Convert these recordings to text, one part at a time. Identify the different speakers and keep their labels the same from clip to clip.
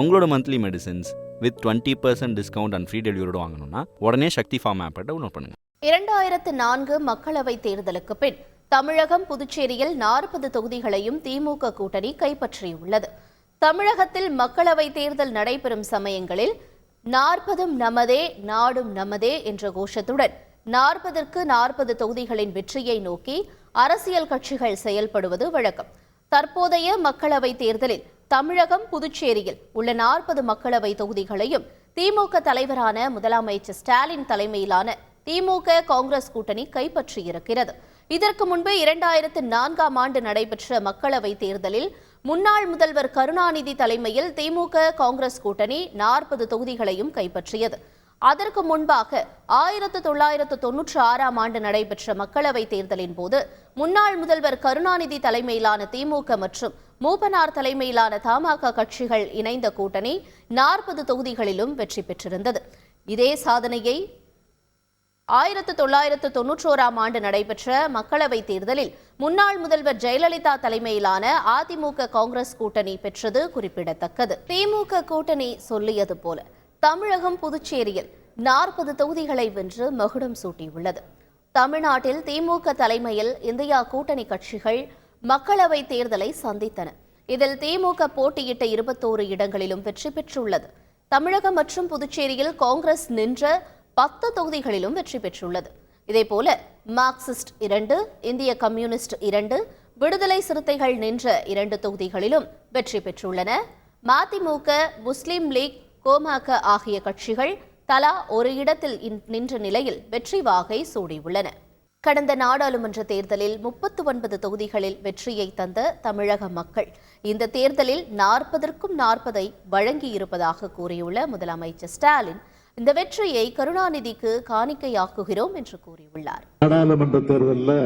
Speaker 1: உங்களோட monthly medicines with 20% discount and free டெலிவரியோட வாங்கணும்னா உடனே சக்தி ஃபார்ம் ஆப்பை டவுன்லோட் பண்ணுங்க.
Speaker 2: 2004 மக்களவைத் தேர்தலுக்கு பின் தமிழகம் புதுச்சேரியில் 40 தொகுதிகளையும் திமுக கூட்டணி கைப்பற்றியுள்ளது. தமிழகத்தில் மக்களவைத் தேர்தல் நடைபெறும் சமயங்களில் 40 நமதே நாடும் நமதே என்ற கோஷத்துடன் 40க்கு 40 தொகுதிகளின் வெற்றியை நோக்கி அரசியல் கட்சிகள் செயல்படுவது வழக்கம். தற்போதைய மக்களவைத் தேர்தலில் தமிழகம் புதுச்சேரியில் உள்ள 40 மக்களவை தொகுதிகளையும் திமுக தலைவரான முதலமைச்சர் ஸ்டாலின் தலைமையிலான திமுக காங்கிரஸ் கூட்டணி கைப்பற்றியிருக்கிறது. இதற்கு முன்பு 2004ஆம் ஆண்டு நடைபெற்ற மக்களவைத் தேர்தலில் முன்னாள் முதல்வர் கருணாநிதி தலைமையில் திமுக காங்கிரஸ் கூட்டணி 40 தொகுதிகளையும் கைப்பற்றியது. அதற்கு முன்பாக 1996ஆம் ஆண்டு நடைபெற்ற மக்களவைத் தேர்தலின் போது முன்னாள் முதல்வர் கருணாநிதி தலைமையிலான திமுக மற்றும் மூப்பனார் தலைமையிலான தமாக கட்சிகள் இணைந்த கூட்டணி 40 தொகுதிகளிலும் வெற்றி பெற்றிருந்தது. இதே சாதனையை 1991ஆம் ஆண்டு நடைபெற்ற மக்களவைத் தேர்தலில் முன்னாள் முதல்வர் ஜெயலலிதா தலைமையிலான அதிமுக காங்கிரஸ் கூட்டணி பெற்றது குறிப்பிடத்தக்கது. திமுக கூட்டணி சொல்லியது போல தமிழகம் புதுச்சேரியில் 40 தொகுதிகளை வென்று மகுடம் சூட்டியுள்ளது. தமிழ்நாட்டில் திமுக தலைமையில் இந்தியா கூட்டணி கட்சிகள் மக்களவைத் தேர்தலை சந்தித்தன. இதில் திமுக போட்டியிட்ட 21 இடங்களிலும் வெற்றி பெற்றுள்ளது. தமிழகம் மற்றும் புதுச்சேரியில் காங்கிரஸ் நின்ற 10 தொகுதிகளிலும் வெற்றி பெற்றுள்ளது. இதேபோல மார்க்சிஸ்ட் 2, இந்திய கம்யூனிஸ்ட் 2, விடுதலை சிறுத்தைகள் நின்ற 2 தொகுதிகளிலும் வெற்றி பெற்றுள்ளன. மதிமுக, முஸ்லிம் லீக், கோமாக ஆகிய கட்சிகள் தலா ஒரு இடத்தில் நின்ற நிலையில் வெற்றி வாகை சூடியுள்ளன. கடந்த நாடாளுமன்ற தேர்தலில் 39 தொகுதிகளில் வெற்றியை தந்த தமிழக மக்கள் இந்த தேர்தலில் 40க்கும் 40 வழங்கியிருப்பதாக கூறியுள்ள முதலமைச்சர் ஸ்டாலின் இந்த வெற்றியை கருணாநிதிக்கு காணிக்கையாக்குகிறோம் என்று கூறியுள்ளார்.
Speaker 3: நாடாளுமன்ற தேர்தலில்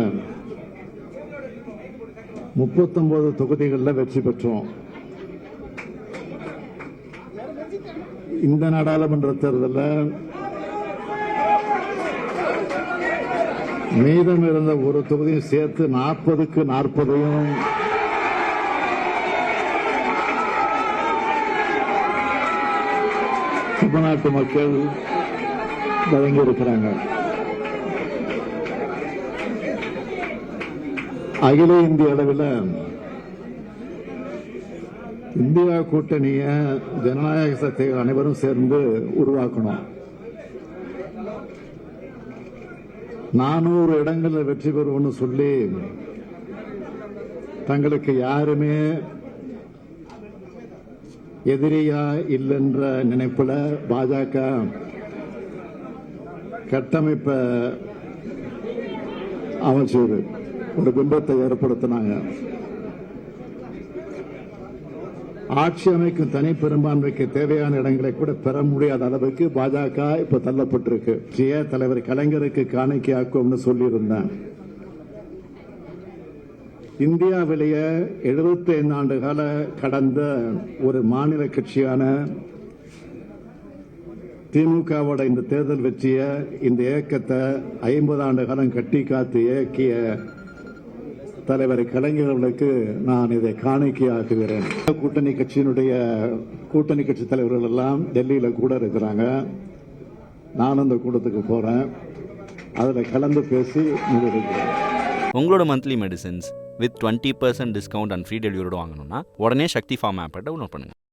Speaker 3: 39 தொகுதிகளில் வெற்றி பெற்றோம். இந்த நாடாளுமன்ற தேர்தலில் மீதம் இருந்த ஒரு தொகுதியும் சேர்த்து 40க்கு 40 தமிழ்நாட்டு மக்கள் வழங்கியிருக்கிறாங்க. அகில இந்திய அளவில் இந்தியா கூட்டணிய ஜனநாயக சக்தி அனைவரும் சேர்ந்து உருவாக்கணும். 400 இடங்களில் வெற்றி பெறுவோம்னு சொல்லி தங்களுக்கு யாருமே எதிரியா இல்லைன்ற நினைப்புல பாஜக கட்டமைப்பை அமைச்சு ஒரு பிம்பத்தை ஏற்படுத்தினாங்க. ஆட்சி அமைக்கும் தனி பெரும்பான்மைக்கு தேவையான இடங்களை கூட பெற முடியாத அளவுக்கு பாஜக இப்ப தள்ளப்பட்டிருக்கு. தலைவர் கலைஞருக்கு காணிக்கையாக்கும்னு சொல்லியிருந்தேன். இந்தியாவிலேயே 75 ஆண்டு கால கடந்த ஒரு மாநில கட்சியான திமுகவோட இந்த தேர்தல் வெற்றிய இந்த இயக்கத்தை 50 ஆண்டு காலம் கட்டி காத்து இயக்கிய தலைவர் கலைஞர்களுக்கு நான் இதை காணிக்கையாக்குகிறேன். கூட்டணி கட்சி தலைவர்கள் எல்லாம் டெல்லியில கூட இருக்கிறாங்க. நான் அந்த கூட்டத்துக்கு போறேன். அதில் கலந்து பேசி முடிவெடுக்கிறேன்.
Speaker 1: உங்களோட monthly medicines with 20% discount and free டெலிவரியோட வாங்கணும்னா உடனே சக்தி ஃபார்ம் ஆப்பை டவுன்லோட் பண்ணுங்க.